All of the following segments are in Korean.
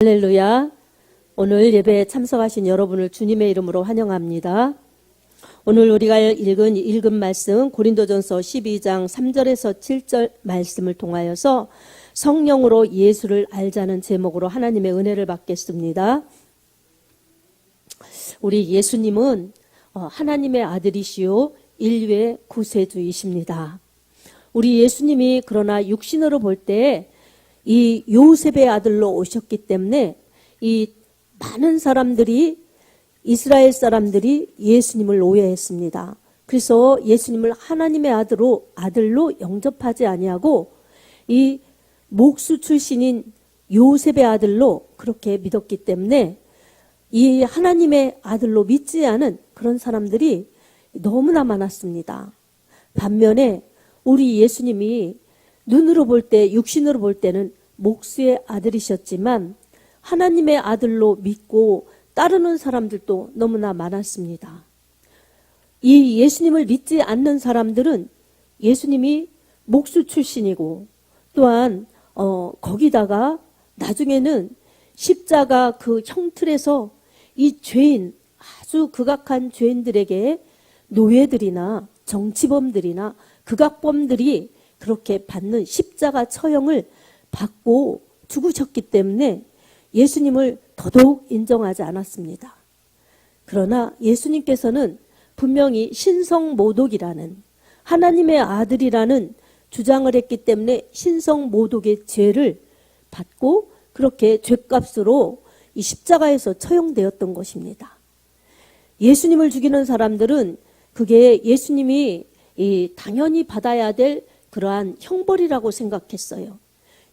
할렐루야. 오늘 예배에 참석하신 여러분을 주님의 이름으로 환영합니다. 오늘 우리가 읽은 말씀 고린도전서 12장 3절에서 7절 말씀을 통하여서 성령으로 예수를 알자는 제목으로 하나님의 은혜를 받겠습니다. 우리 예수님은 하나님의 아들이시요 인류의 구세주이십니다. 우리 예수님이 그러나 육신으로 볼 때 이 요셉의 아들로 오셨기 때문에 이 많은 사람들이 이스라엘 사람들이 예수님을 오해했습니다. 그래서 예수님을 하나님의 아들로 영접하지 아니하고 이 목수 출신인 요셉의 아들로 그렇게 믿었기 때문에 이 하나님의 아들로 믿지 않은 그런 사람들이 너무나 많았습니다. 반면에 우리 예수님이 눈으로 볼 때, 육신으로 볼 때는 목수의 아들이셨지만 하나님의 아들로 믿고 따르는 사람들도 너무나 많았습니다. 이 예수님을 믿지 않는 사람들은 예수님이 목수 출신이고 또한 거기다가 나중에는 십자가 그 형틀에서 이 죄인, 아주 극악한 죄인들에게 노예들이나 정치범들이나 극악범들이 그렇게 받는 십자가 처형을 받고 죽으셨기 때문에 예수님을 더더욱 인정하지 않았습니다. 그러나 예수님께서는 분명히 신성모독이라는 하나님의 아들이라는 주장을 했기 때문에 신성모독의 죄를 받고 그렇게 죄값으로 이 십자가에서 처형되었던 것입니다. 예수님을 죽이는 사람들은 그게 예수님이 당연히 받아야 될 그러한 형벌이라고 생각했어요.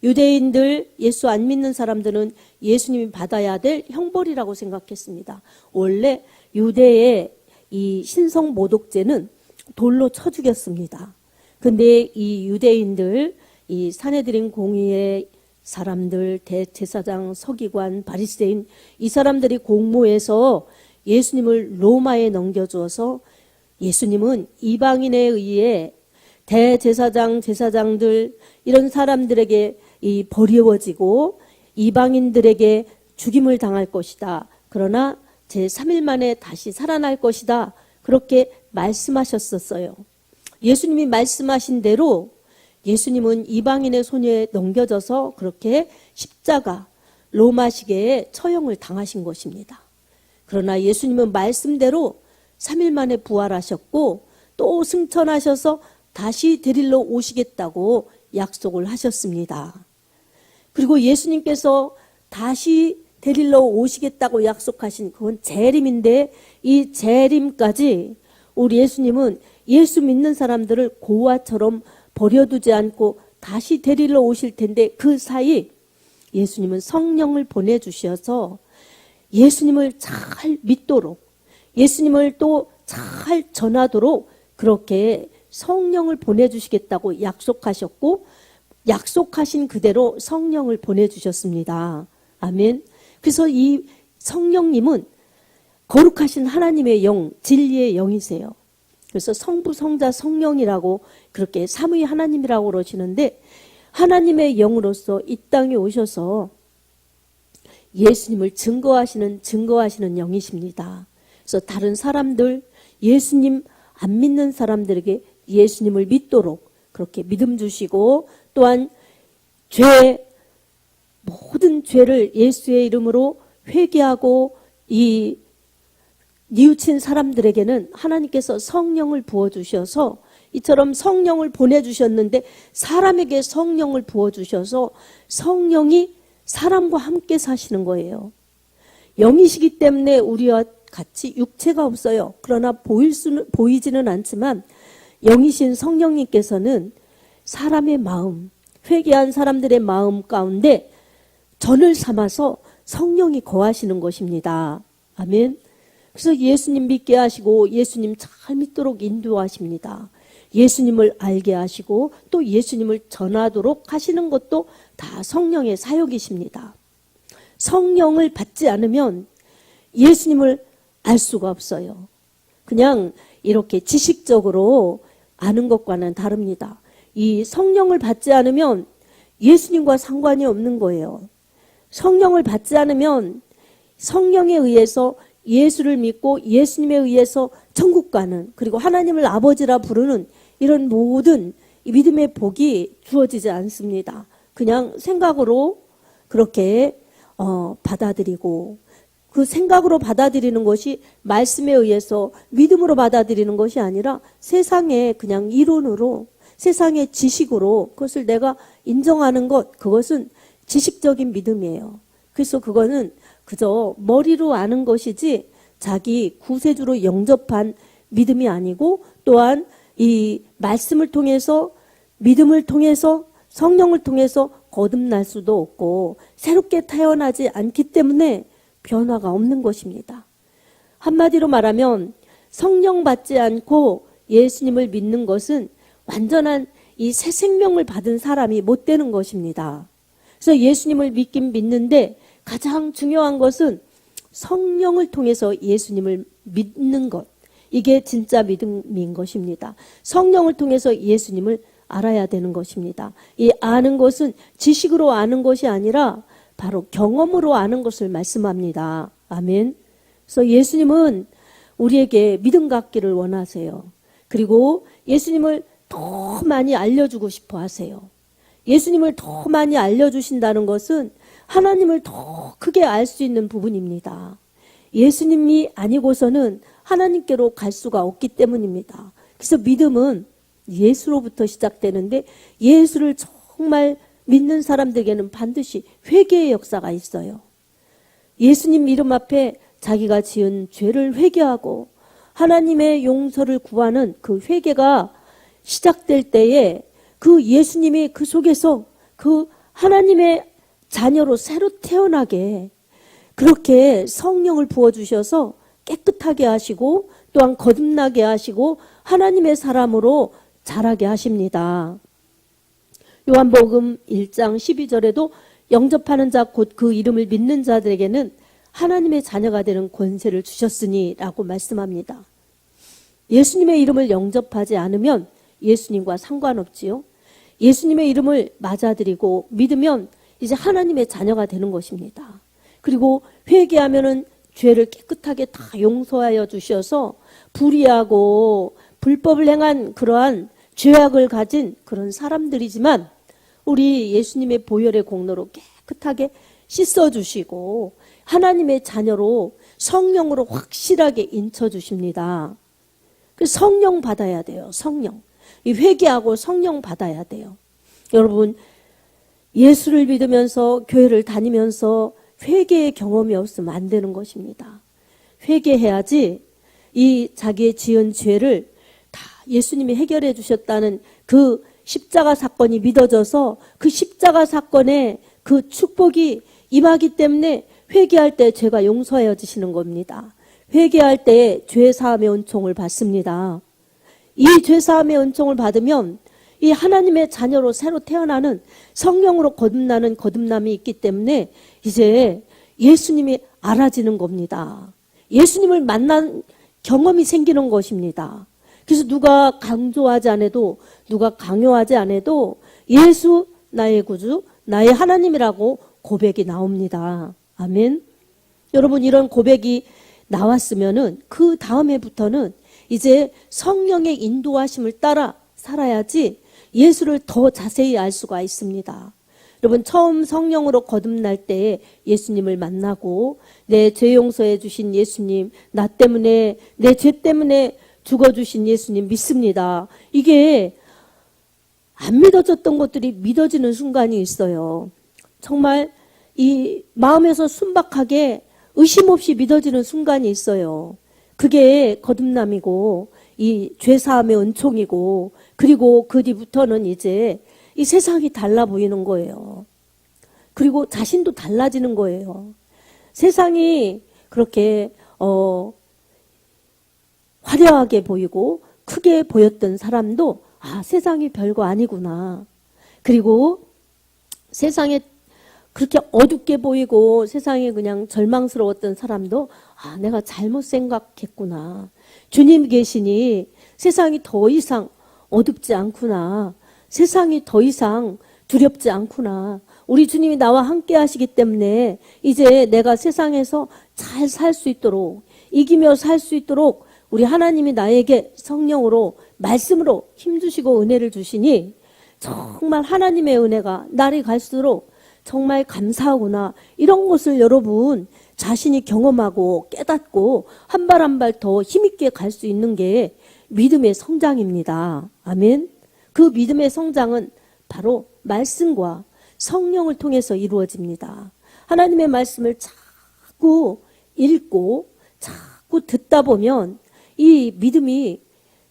유대인들, 예수 안 믿는 사람들은 예수님이 받아야 될 형벌이라고 생각했습니다. 원래 유대의 이 신성모독죄는 돌로 쳐 죽였습니다. 근데 이 유대인들, 이 산헤드린 공의의 사람들, 대제사장, 서기관, 바리새인 이 사람들이 공모해서 예수님을 로마에 넘겨주어서 예수님은 이방인에 의해 대제사장, 제사장들 이런 사람들에게 버려지고 이방인들에게 죽임을 당할 것이다. 그러나 제3일 만에 다시 살아날 것이다. 그렇게 말씀하셨었어요. 예수님이 말씀하신 대로 예수님은 이방인의 손에 넘겨져서 그렇게 십자가 로마식에 처형을 당하신 것입니다. 그러나 예수님은 말씀대로 3일 만에 부활하셨고 또 승천하셔서 다시 데리러 오시겠다고 약속을 하셨습니다. 그리고 예수님께서 다시 데리러 오시겠다고 약속하신 그건 재림인데 이 재림까지 우리 예수님은 예수 믿는 사람들을 고아처럼 버려두지 않고 다시 데리러 오실 텐데 그 사이 예수님은 성령을 보내주셔서 예수님을 잘 믿도록 예수님을 또 잘 전하도록 그렇게 성령을 보내주시겠다고 약속하셨고 약속하신 그대로 성령을 보내주셨습니다. 아멘. 그래서 이 성령님은 거룩하신 하나님의 영, 진리의 영이세요. 그래서 성부, 성자, 성령이라고 그렇게 삼위 하나님이라고 그러시는데 하나님의 영으로서 이 땅에 오셔서 예수님을 증거하시는 영이십니다. 그래서 다른 사람들, 예수님 안 믿는 사람들에게 예수님을 믿도록 그렇게 믿음 주시고 또한 모든 죄를 예수의 이름으로 회개하고 이 뉘우친 사람들에게는 하나님께서 성령을 부어주셔서 이처럼 성령을 보내주셨는데 사람에게 성령을 부어주셔서 성령이 사람과 함께 사시는 거예요. 영이시기 때문에 우리와 같이 육체가 없어요. 그러나 보이지는 않지만 영이신 성령님께서는 사람의 마음, 회개한 사람들의 마음 가운데 전을 삼아서 성령이 거하시는 것입니다. 아멘. 그래서 예수님 믿게 하시고 예수님 잘 믿도록 인도하십니다. 예수님을 알게 하시고 또 예수님을 전하도록 하시는 것도 다 성령의 사역이십니다. 성령을 받지 않으면 예수님을 알 수가 없어요. 그냥 이렇게 지식적으로 아는 것과는 다릅니다. 이 성령을 받지 않으면 예수님과 상관이 없는 거예요. 성령을 받지 않으면 성령에 의해서 예수를 믿고 예수님에 의해서 천국 가는, 그리고 하나님을 아버지라 부르는 이런 모든 믿음의 복이 주어지지 않습니다. 그냥 생각으로 그렇게 받아들이고, 그 생각으로 받아들이는 것이 말씀에 의해서 믿음으로 받아들이는 것이 아니라 세상의 그냥 이론으로, 세상의 지식으로 그것을 내가 인정하는 것, 그것은 지식적인 믿음이에요. 그래서 그거는 그저 머리로 아는 것이지 자기 구세주로 영접한 믿음이 아니고, 또한 이 말씀을 통해서, 믿음을 통해서, 성령을 통해서 거듭날 수도 없고 새롭게 태어나지 않기 때문에 변화가 없는 것입니다. 한마디로 말하면 성령 받지 않고 예수님을 믿는 것은 완전한 이 새 생명을 받은 사람이 못 되는 것입니다. 그래서 예수님을 믿긴 믿는데 가장 중요한 것은 성령을 통해서 예수님을 믿는 것, 이게 진짜 믿음인 것입니다. 성령을 통해서 예수님을 알아야 되는 것입니다. 이 아는 것은 지식으로 아는 것이 아니라 바로 경험으로 아는 것을 말씀합니다. 아멘. 그래서 예수님은 우리에게 믿음 갖기를 원하세요. 그리고 예수님을 더 많이 알려주고 싶어 하세요. 예수님을 더 많이 알려주신다는 것은 하나님을 더 크게 알 수 있는 부분입니다. 예수님이 아니고서는 하나님께로 갈 수가 없기 때문입니다. 그래서 믿음은 예수로부터 시작되는데, 예수를 정말 믿는 사람들에게는 반드시 회개의 역사가 있어요. 예수님 이름 앞에 자기가 지은 죄를 회개하고 하나님의 용서를 구하는 그 회개가 시작될 때에 그 예수님이 그 속에서 그 하나님의 자녀로 새로 태어나게 그렇게 성령을 부어주셔서 깨끗하게 하시고, 또한 거듭나게 하시고 하나님의 사람으로 자라게 하십니다. 요한복음 1장 12절에도 영접하는 자 곧 그 이름을 믿는 자들에게는 하나님의 자녀가 되는 권세를 주셨으니 라고 말씀합니다. 예수님의 이름을 영접하지 않으면 예수님과 상관없지요. 예수님의 이름을 맞아들이고 믿으면 이제 하나님의 자녀가 되는 것입니다. 그리고 회개하면은 죄를 깨끗하게 다 용서하여 주셔서 불의하고 불법을 행한 그러한 죄악을 가진 그런 사람들이지만 우리 예수님의 보혈의 공로로 깨끗하게 씻어주시고 하나님의 자녀로 성령으로 확실하게 인쳐주십니다. 그래서 성령 받아야 돼요. 성령. 이 회개하고 성령 받아야 돼요. 여러분, 예수를 믿으면서 교회를 다니면서 회개의 경험이 없으면 안 되는 것입니다. 회개해야지 이 자기의 지은 죄를 다 예수님이 해결해 주셨다는 그 십자가 사건이 믿어져서 그 십자가 사건에 그 축복이 임하기 때문에 회개할 때 죄가 용서해지시는 겁니다. 회개할 때 죄사함의 은총을 받습니다. 이 죄사함의 은총을 받으면 이 하나님의 자녀로 새로 태어나는 성령으로 거듭나는 거듭남이 있기 때문에 이제 예수님이 알아지는 겁니다. 예수님을 만난 경험이 생기는 것입니다. 그래서 누가 강조하지 않아도, 누가 강요하지 않아도 예수 나의 구주, 나의 하나님이라고 고백이 나옵니다. 아멘. 여러분, 이런 고백이 나왔으면은 그 다음에부터는 이제 성령의 인도하심을 따라 살아야지 예수를 더 자세히 알 수가 있습니다. 여러분, 처음 성령으로 거듭날 때 예수님을 만나고 내 죄 용서해 주신 예수님, 나 때문에, 내 죄 때문에 죽어주신 예수님 믿습니다. 이게 안 믿어졌던 것들이 믿어지는 순간이 있어요. 정말 이 마음에서 순박하게 의심 없이 믿어지는 순간이 있어요. 그게 거듭남이고 이 죄사함의 은총이고, 그리고 그 뒤부터는 이제 이 세상이 달라 보이는 거예요. 그리고 자신도 달라지는 거예요. 세상이 그렇게 화려하게 보이고 크게 보였던 사람도 세상이 별거 아니구나. 그리고 세상에 그렇게 어둡게 보이고 세상이 그냥 절망스러웠던 사람도 내가 잘못 생각했구나. 주님 계시니 세상이 더 이상 어둡지 않구나. 세상이 더 이상 두렵지 않구나. 우리 주님이 나와 함께 하시기 때문에 이제 내가 세상에서 잘 살 수 있도록, 이기며 살 수 있도록 우리 하나님이 나에게 성령으로, 말씀으로 힘주시고 은혜를 주시니 정말 하나님의 은혜가 날이 갈수록 정말 감사하구나. 이런 것을 여러분 자신이 경험하고 깨닫고 한 발 한 발 더 힘있게 갈 수 있는 게 믿음의 성장입니다. 아멘. 그 믿음의 성장은 바로 말씀과 성령을 통해서 이루어집니다. 하나님의 말씀을 자꾸 읽고 자꾸 듣다 보면 이 믿음이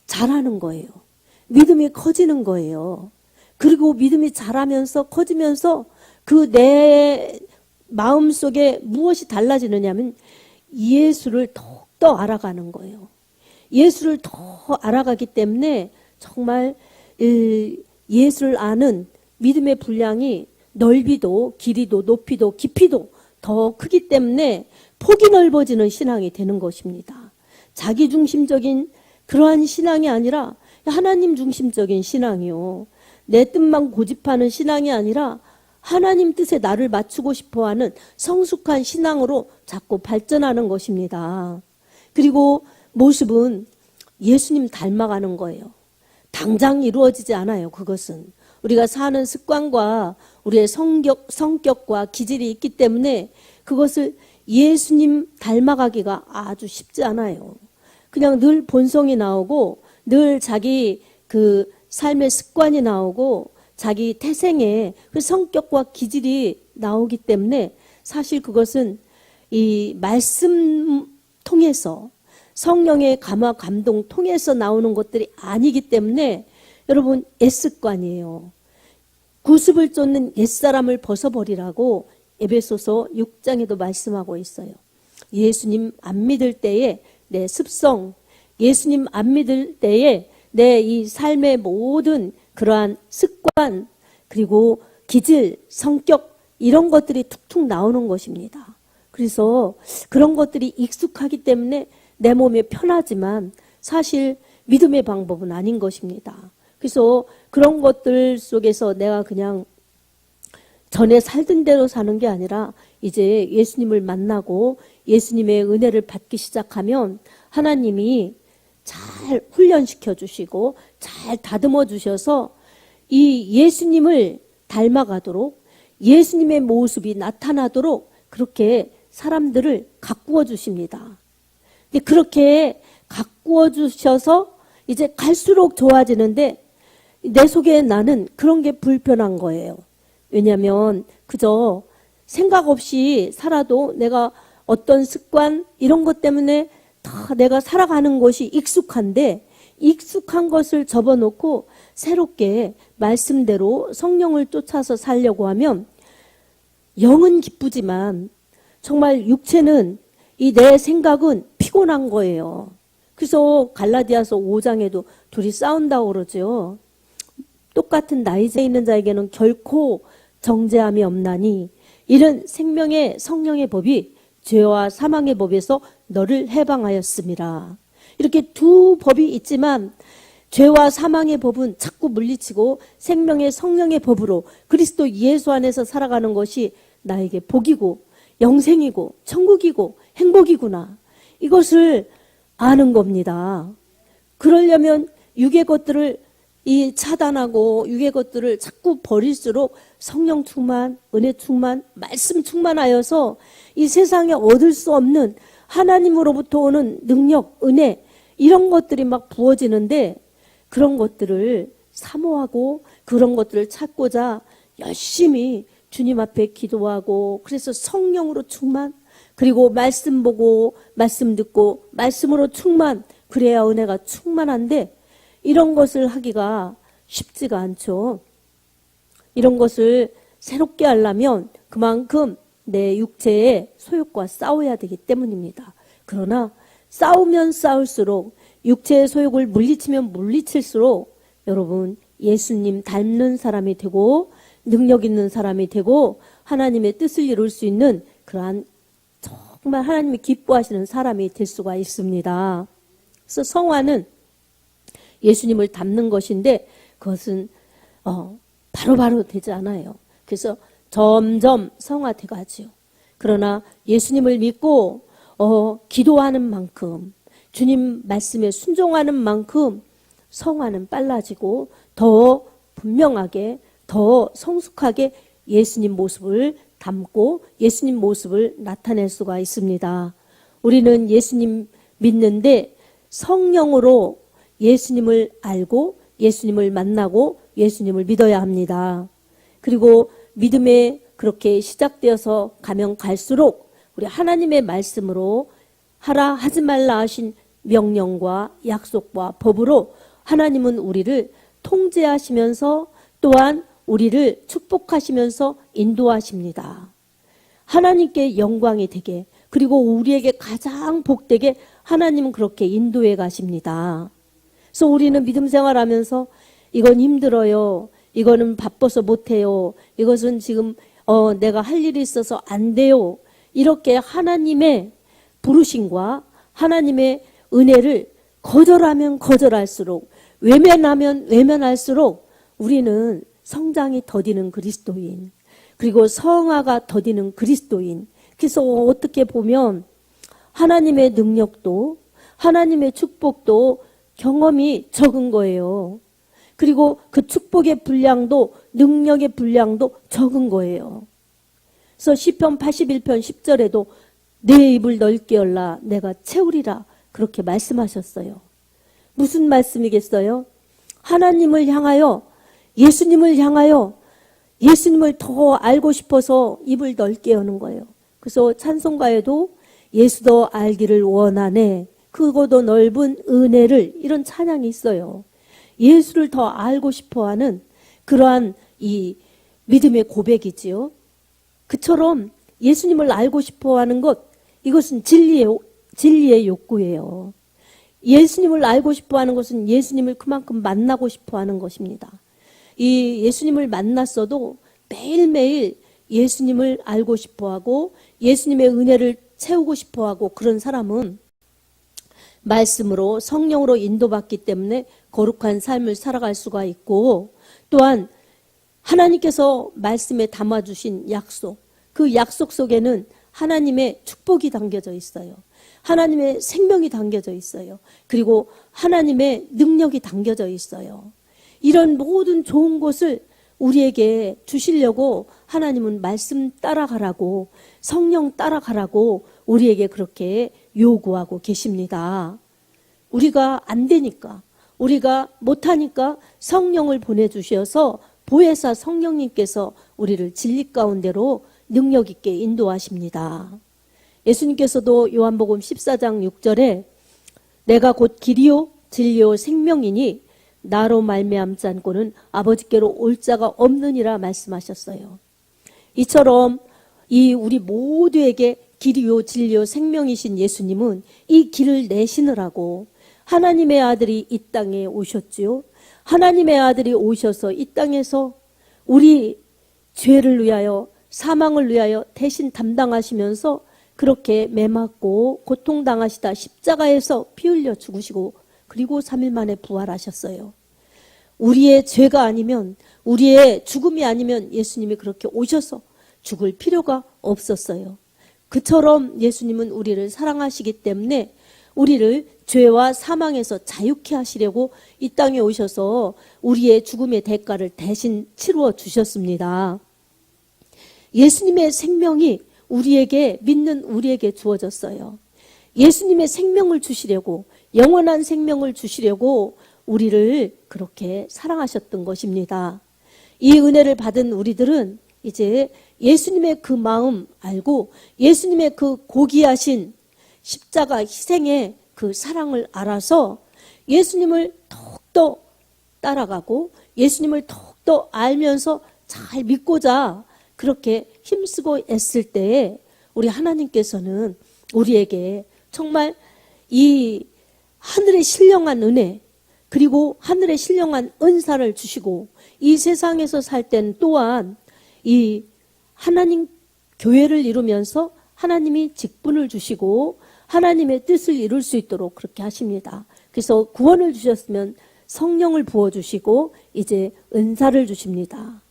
자라는 거예요. 믿음이 커지는 거예요. 그리고 믿음이 자라면서 커지면서 그 내 마음속에 무엇이 달라지느냐면 예수를 더욱더 알아가는 거예요. 예수를 더 알아가기 때문에 정말 예수를 아는 믿음의 분량이 넓이도 길이도 높이도 깊이도 더 크기 때문에 폭이 넓어지는 신앙이 되는 것입니다. 자기중심적인 그러한 신앙이 아니라 하나님 중심적인 신앙이요. 내 뜻만 고집하는 신앙이 아니라 하나님 뜻에 나를 맞추고 싶어하는 성숙한 신앙으로 자꾸 발전하는 것입니다. 그리고 모습은 예수님 닮아가는 거예요. 당장 이루어지지 않아요. 그것은 우리가 사는 습관과 우리의 성격과 기질이 있기 때문에 그것을 예수님 닮아가기가 아주 쉽지 않아요. 그냥 늘 본성이 나오고 늘 자기 그 삶의 습관이 나오고 자기 태생의 그 성격과 기질이 나오기 때문에 사실 그것은 이 말씀 통해서 성령의 감화 감동 통해서 나오는 것들이 아니기 때문에 여러분 옛습관이에요. 구습을 쫓는 옛사람을 벗어버리라고 에베소서 6장에도 말씀하고 있어요. 예수님 안 믿을 때에 내 습성, 예수님 안 믿을 때에 내 이 삶의 모든 그러한 습관 그리고 기질, 성격 이런 것들이 툭툭 나오는 것입니다. 그래서 그런 것들이 익숙하기 때문에 내 몸에 편하지만 사실 믿음의 방법은 아닌 것입니다. 그래서 그런 것들 속에서 내가 그냥 전에 살던 대로 사는 게 아니라 이제 예수님을 만나고 예수님의 은혜를 받기 시작하면 하나님이 잘 훈련시켜 주시고 잘 다듬어 주셔서 이 예수님을 닮아가도록 예수님의 모습이 나타나도록 그렇게 사람들을 가꾸어 주십니다. 그렇게 가꾸어 주셔서 이제 갈수록 좋아지는데 내 속에 나는 그런 게 불편한 거예요. 왜냐하면 그저 생각 없이 살아도 내가 어떤 습관 이런 것 때문에 다 내가 살아가는 것이 익숙한데 익숙한 것을 접어놓고 새롭게 말씀대로 성령을 쫓아서 살려고 하면 영은 기쁘지만 정말 육체는 이 내 생각은 피곤한 거예요. 그래서 갈라디아서 5장에도 둘이 싸운다고 그러죠. 똑같은 나이에 있는 자에게는 결코 정죄함이 없나니 이런 생명의 성령의 법이 죄와 사망의 법에서 너를 해방하였음이라. 이렇게 두 법이 있지만 죄와 사망의 법은 자꾸 물리치고 생명의 성령의 법으로 그리스도 예수 안에서 살아가는 것이 나에게 복이고 영생이고 천국이고 행복이구나. 이것을 아는 겁니다. 그러려면 육의 것들을 이 차단하고 육의 것들을 자꾸 버릴수록 성령 충만, 은혜 충만, 말씀 충만하여서 이 세상에 얻을 수 없는 하나님으로부터 오는 능력, 은혜 이런 것들이 막 부어지는데 그런 것들을 사모하고 그런 것들을 찾고자 열심히 주님 앞에 기도하고 그래서 성령으로 충만 그리고 말씀 보고 말씀 듣고 말씀으로 충만 그래야 은혜가 충만한데 이런 것을 하기가 쉽지가 않죠. 이런 것을 새롭게 하려면 그만큼 내 육체의 소욕과 싸워야 되기 때문입니다. 그러나 싸우면 싸울수록 육체의 소욕을 물리치면 물리칠수록 여러분 예수님 닮는 사람이 되고 능력 있는 사람이 되고 하나님의 뜻을 이룰 수 있는 그러한 정말 하나님이 기뻐하시는 사람이 될 수가 있습니다. 그래서 성화는 예수님을 닮는 것인데 그것은 바로바로 되지 않아요. 그래서 점점 성화돼 가지요. 그러나 예수님을 믿고 기도하는 만큼, 주님 말씀에 순종하는 만큼 성화는 빨라지고 더 분명하게, 더 성숙하게 예수님 모습을 담고 예수님 모습을 나타낼 수가 있습니다. 우리는 예수님 믿는데 성령으로 예수님을 알고 예수님을 만나고 예수님을 믿어야 합니다. 그리고 믿음에 그렇게 시작되어서 가면 갈수록 우리 하나님의 말씀으로 하라 하지 말라 하신 명령과 약속과 법으로 하나님은 우리를 통제하시면서 또한 우리를 축복하시면서 인도하십니다. 하나님께 영광이 되게, 그리고 우리에게 가장 복되게 하나님은 그렇게 인도해 가십니다. 그래서 우리는 믿음 생활하면서 이건 힘들어요, 이거는 바빠서 못해요, 이것은 지금 내가 할 일이 있어서 안 돼요, 이렇게 하나님의 부르심과 하나님의 은혜를 거절하면 거절할수록, 외면하면 외면할수록 우리는 성장이 더디는 그리스도인, 그리고 성화가 더디는 그리스도인. 그래서 어떻게 보면 하나님의 능력도 하나님의 축복도 경험이 적은 거예요. 그리고 그 축복의 분량도 능력의 분량도 적은 거예요. 그래서 시편 81편 10절에도 내 입을 넓게 열라 내가 채우리라 그렇게 말씀하셨어요. 무슨 말씀이겠어요? 하나님을 향하여, 예수님을 향하여 예수님을 더 알고 싶어서 입을 넓게 여는 거예요. 그래서 찬송가에도 예수도 알기를 원하네 크고도 넓은 은혜를, 이런 찬양이 있어요. 예수를 더 알고 싶어하는 그러한 이 믿음의 고백이지요. 그처럼 예수님을 알고 싶어하는 것, 이것은 진리의 욕구예요. 예수님을 알고 싶어하는 것은 예수님을 그만큼 만나고 싶어하는 것입니다. 이 예수님을 만났어도 매일매일 예수님을 알고 싶어하고 예수님의 은혜를 채우고 싶어하고, 그런 사람은 말씀으로 성령으로 인도받기 때문에 거룩한 삶을 살아갈 수가 있고, 또한 하나님께서 말씀에 담아주신 약속, 그 약속 속에는 하나님의 축복이 담겨져 있어요. 하나님의 생명이 담겨져 있어요. 그리고 하나님의 능력이 담겨져 있어요. 이런 모든 좋은 것을 우리에게 주시려고 하나님은 말씀 따라가라고, 성령 따라가라고 우리에게 그렇게 요구하고 계십니다. 우리가 안 되니까, 우리가 못하니까 성령을 보내주셔서 보혜사 성령님께서 우리를 진리 가운데로 능력 있게 인도하십니다. 예수님께서도 요한복음 14장 6절에 내가 곧 길이요 진리요 생명이니 나로 말미암지 않고는 아버지께로 올 자가 없느니라 말씀하셨어요. 이처럼 이 우리 모두에게 길이요 진리요 생명이신 예수님은 이 길을 내시느라고 하나님의 아들이 이 땅에 오셨지요. 하나님의 아들이 오셔서 이 땅에서 우리 죄를 위하여, 사망을 위하여 대신 담당하시면서 그렇게 매맞고 고통당하시다 십자가에서 피 흘려 죽으시고 그리고 3일 만에 부활하셨어요. 우리의 죄가 아니면, 우리의 죽음이 아니면 예수님이 그렇게 오셔서 죽을 필요가 없었어요. 그처럼 예수님은 우리를 사랑하시기 때문에 우리를 죄와 사망에서 자유케 하시려고 이 땅에 오셔서 우리의 죽음의 대가를 대신 치루어 주셨습니다. 예수님의 생명이 우리에게, 믿는 우리에게 주어졌어요. 예수님의 생명을 주시려고, 영원한 생명을 주시려고 우리를 그렇게 사랑하셨던 것입니다. 이 은혜를 받은 우리들은 이제 예수님의 그 마음 알고 예수님의 그 고귀하신 십자가 희생의 그 사랑을 알아서 예수님을 더욱더 따라가고 예수님을 더욱더 알면서 잘 믿고자 그렇게 힘쓰고 애쓸 때에 우리 하나님께서는 우리에게 정말 이 하늘의 신령한 은혜, 그리고 하늘의 신령한 은사를 주시고, 이 세상에서 살 때는 또한 이 하나님 교회를 이루면서 하나님이 직분을 주시고 하나님의 뜻을 이룰 수 있도록 그렇게 하십니다. 그래서 구원을 주셨으면 성령을 부어주시고 이제 은사를 주십니다.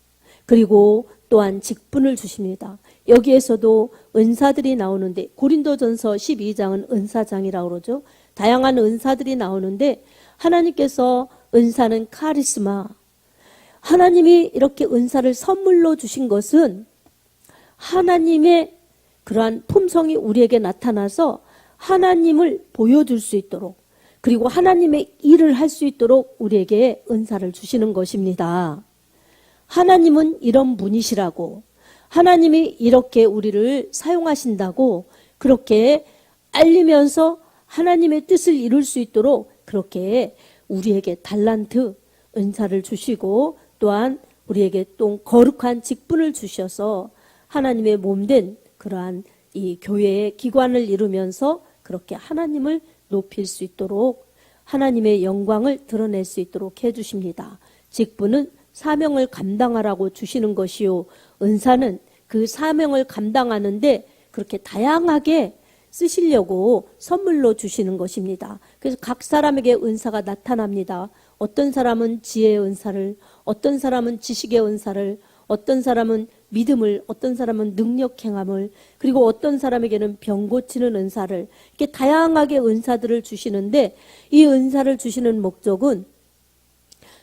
그리고 또한 직분을 주십니다. 여기에서도 은사들이 나오는데 고린도전서 12장은 은사장이라고 그러죠. 다양한 은사들이 나오는데 하나님께서 은사는 카리스마, 하나님이 이렇게 은사를 선물로 주신 것은 하나님의 그러한 품성이 우리에게 나타나서 하나님을 보여줄 수 있도록, 그리고 하나님의 일을 할 수 있도록 우리에게 은사를 주시는 것입니다. 하나님은 이런 분이시라고, 하나님이 이렇게 우리를 사용하신다고 그렇게 알리면서 하나님의 뜻을 이룰 수 있도록 그렇게 우리에게 달란트, 은사를 주시고 또한 우리에게 또 거룩한 직분을 주셔서 하나님의 몸된 그러한 이 교회의 기관을 이루면서 그렇게 하나님을 높일 수 있도록, 하나님의 영광을 드러낼 수 있도록 해주십니다. 직분은 사명을 감당하라고 주시는 것이요, 은사는 그 사명을 감당하는데 그렇게 다양하게 쓰시려고 선물로 주시는 것입니다. 그래서 각 사람에게 은사가 나타납니다. 어떤 사람은 지혜의 은사를, 어떤 사람은 지식의 은사를, 어떤 사람은 믿음을, 어떤 사람은 능력 행함을, 그리고 어떤 사람에게는 병 고치는 은사를, 이렇게 다양하게 은사들을 주시는데 이 은사를 주시는 목적은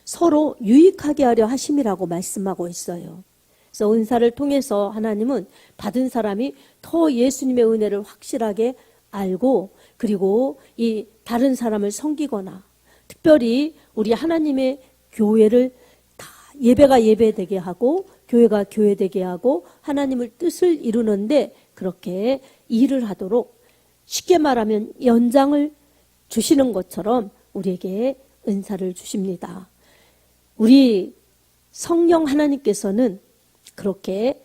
서로 유익하게 하려 하심이라고 말씀하고 있어요. 그래서 은사를 통해서 하나님은 받은 사람이 더 예수님의 은혜를 확실하게 알고, 그리고 이 다른 사람을 섬기거나, 특별히 우리 하나님의 교회를 다 예배가 예배되게 하고 교회가 교회되게 하고 하나님을 뜻을 이루는데 그렇게 일을 하도록, 쉽게 말하면 연장을 주시는 것처럼 우리에게 은사를 주십니다. 우리 성령 하나님께서는 그렇게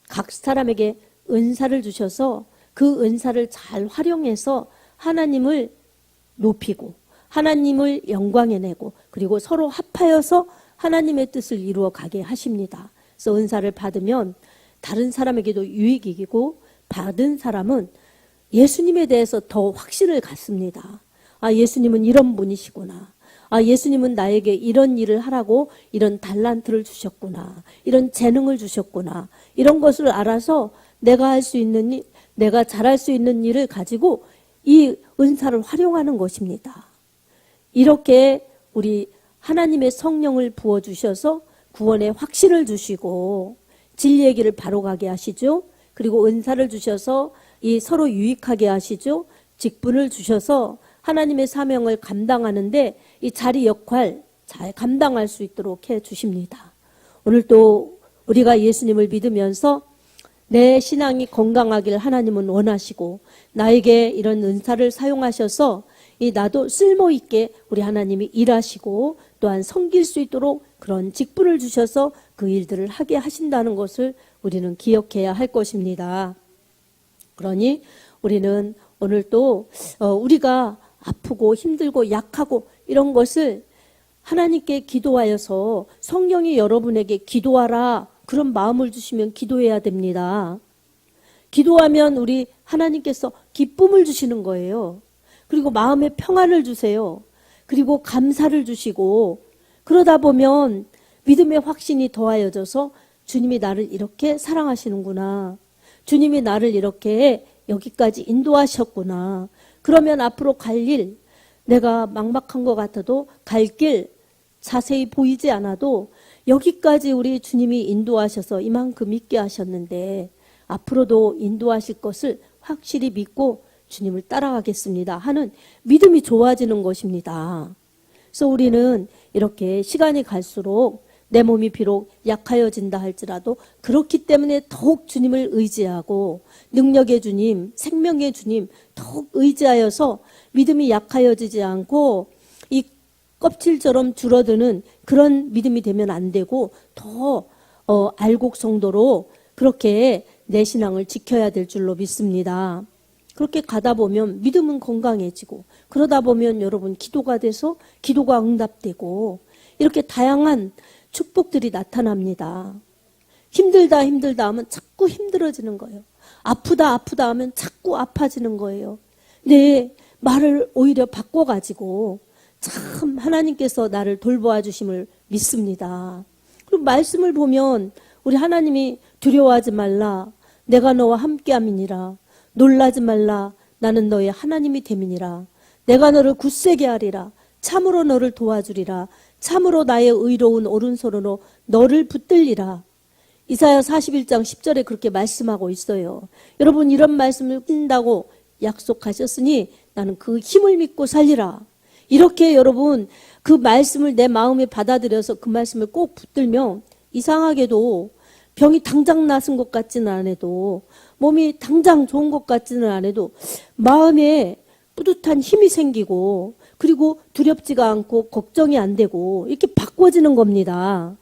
각 사람에게 은사를 주셔서 그 은사를 잘 활용해서 하나님을 높이고 하나님을 영광에 내고 그리고 서로 합하여서 하나님의 뜻을 이루어 가게 하십니다. 그래서 은사를 받으면 다른 사람에게도 유익이고 받은 사람은 예수님에 대해서 더 확신을 갖습니다. 아, 예수님은 이런 분이시구나. 아, 예수님은 나에게 이런 일을 하라고 이런 달란트를 주셨구나. 이런 재능을 주셨구나. 이런 것을 알아서 내가 할 수 있는 일, 내가 잘할 수 있는 일을 가지고 이 은사를 활용하는 것입니다. 이렇게 우리 하나님의 성령을 부어주셔서 구원의 확신을 주시고 진리의 길을 바로 가게 하시죠. 그리고 은사를 주셔서 이 서로 유익하게 하시죠. 직분을 주셔서 하나님의 사명을 감당하는데 이 자리 역할 잘 감당할 수 있도록 해 주십니다. 오늘 또 우리가 예수님을 믿으면서 내 신앙이 건강하길 하나님은 원하시고 나에게 이런 은사를 사용하셔서 이 나도 쓸모있게 우리 하나님이 일하시고 또한 섬길 수 있도록 그런 직분을 주셔서 그 일들을 하게 하신다는 것을 우리는 기억해야 할 것입니다. 그러니 우리는 오늘 또 우리가 아프고 힘들고 약하고 이런 것을 하나님께 기도하여서 성령이 여러분에게 기도하라 그런 마음을 주시면 기도해야 됩니다. 기도하면 우리 하나님께서 기쁨을 주시는 거예요. 그리고 마음의 평안을 주세요. 그리고 감사를 주시고 그러다 보면 믿음의 확신이 더하여져서 주님이 나를 이렇게 사랑하시는구나. 주님이 나를 이렇게 여기까지 인도하셨구나. 그러면 앞으로 갈 일, 내가 막막한 것 같아도 갈 길 자세히 보이지 않아도 여기까지 우리 주님이 인도하셔서 이만큼 있게 하셨는데 앞으로도 인도하실 것을 확실히 믿고 주님을 따라가겠습니다 하는 믿음이 좋아지는 것입니다. 그래서 우리는 이렇게 시간이 갈수록 내 몸이 비록 약하여진다 할지라도 그렇기 때문에 더욱 주님을 의지하고 능력의 주님, 생명의 주님 더욱 의지하여서 믿음이 약하여지지 않고 이 껍질처럼 줄어드는 그런 믿음이 되면 안 되고 더 알곡 성도로 그렇게 내 신앙을 지켜야 될 줄로 믿습니다. 그렇게 가다 보면 믿음은 건강해지고 그러다 보면 여러분 기도가 돼서 기도가 응답되고 이렇게 다양한 축복들이 나타납니다. 힘들다 하면 자꾸 힘들어지는 거예요. 아프다 하면 자꾸 아파지는 거예요. 내 말을 오히려 바꿔가지고 참 하나님께서 나를 돌보아 주심을 믿습니다. 그리고 말씀을 보면 우리 하나님이 두려워하지 말라. 내가 너와 함께함이니라. 놀라지 말라. 나는 너의 하나님이 됨이니라. 내가 너를 굳세게 하리라. 참으로 너를 도와주리라. 참으로 나의 의로운 오른손으로 너를 붙들리라. 이사야 41장 10절에 그렇게 말씀하고 있어요. 여러분, 이런 말씀을 꾼다고 약속하셨으니 나는 그 힘을 믿고 살리라. 이렇게 여러분 그 말씀을 내 마음에 받아들여서 그 말씀을 꼭 붙들면 이상하게도 병이 당장 나은 것 같지는 않아도, 몸이 당장 좋은 것 같지는 않아도 마음에 뿌듯한 힘이 생기고, 그리고 두렵지가 않고 걱정이 안 되고 이렇게 바꿔지는 겁니다.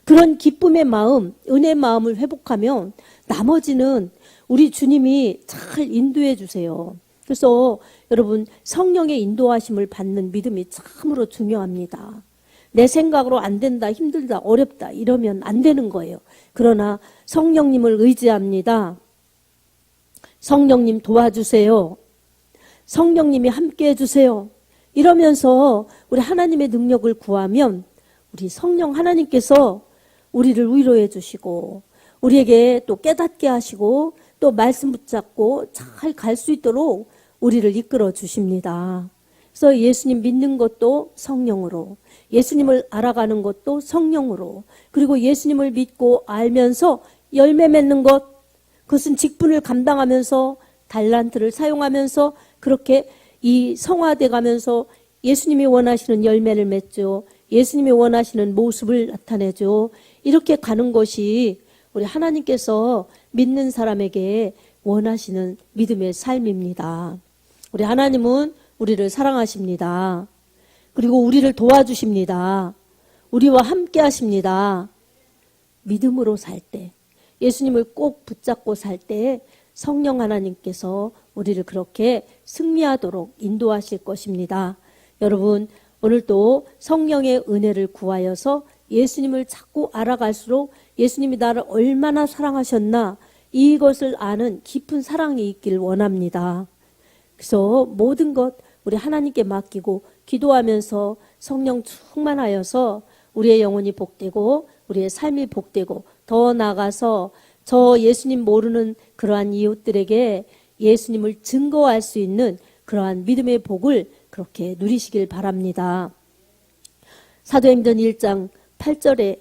그런 기쁨의 마음, 은혜의 마음을 회복하면 나머지는 우리 주님이 잘 인도해 주세요. 그래서 여러분, 성령의 인도하심을 받는 믿음이 참으로 중요합니다. 내 생각으로 안 된다, 힘들다, 어렵다 이러면 안 되는 거예요. 그러나 성령님을 의지합니다. 성령님 도와주세요. 성령님이 함께 해주세요. 이러면서 우리 하나님의 능력을 구하면 우리 성령 하나님께서 우리를 위로해 주시고, 우리에게 또 깨닫게 하시고, 또 말씀 붙잡고 잘 갈 수 있도록 우리를 이끌어 주십니다. 그래서 예수님 믿는 것도 성령으로, 예수님을 알아가는 것도 성령으로, 그리고 예수님을 믿고 알면서 열매 맺는 것, 그것은 직분을 감당하면서 달란트를 사용하면서 그렇게 이 성화돼 가면서 예수님이 원하시는 열매를 맺죠. 예수님이 원하시는 모습을 나타내죠. 이렇게 가는 것이 우리 하나님께서 믿는 사람에게 원하시는 믿음의 삶입니다. 우리 하나님은 우리를 사랑하십니다. 그리고 우리를 도와주십니다. 우리와 함께 하십니다. 믿음으로 살 때, 예수님을 꼭 붙잡고 살 때 성령 하나님께서 우리를 그렇게 승리하도록 인도하실 것입니다. 여러분, 오늘도 성령의 은혜를 구하여서 예수님을 자꾸 알아갈수록 예수님이 나를 얼마나 사랑하셨나 이것을 아는 깊은 사랑이 있길 원합니다. 그래서 모든 것 우리 하나님께 맡기고 기도하면서 성령 충만하여서 우리의 영혼이 복되고 우리의 삶이 복되고, 더 나아가서 저 예수님 모르는 그러한 이웃들에게 예수님을 증거할 수 있는 그러한 믿음의 복을 그렇게 누리시길 바랍니다. 사도행전 1장 8절에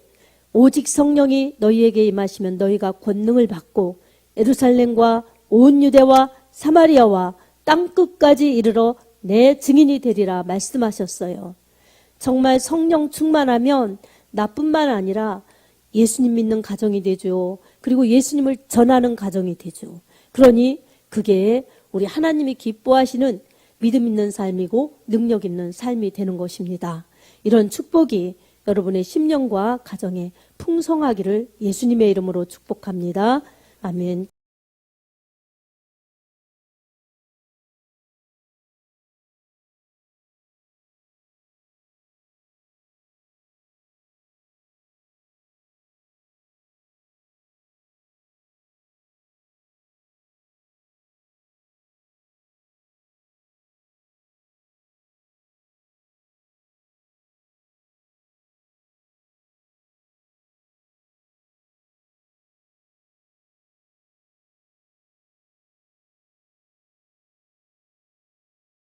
오직 성령이 너희에게 임하시면 너희가 권능을 받고 예루살렘과 온 유대와 사마리아와 땅끝까지 이르러 내 증인이 되리라 말씀하셨어요. 정말 성령 충만하면 나뿐만 아니라 예수님 믿는 가정이 되죠. 그리고 예수님을 전하는 가정이 되죠. 그러니 그게 우리 하나님이 기뻐하시는 믿음 있는 삶이고 능력 있는 삶이 되는 것입니다. 이런 축복이 여러분의 심령과 가정에 풍성하기를 예수님의 이름으로 축복합니다. 아멘.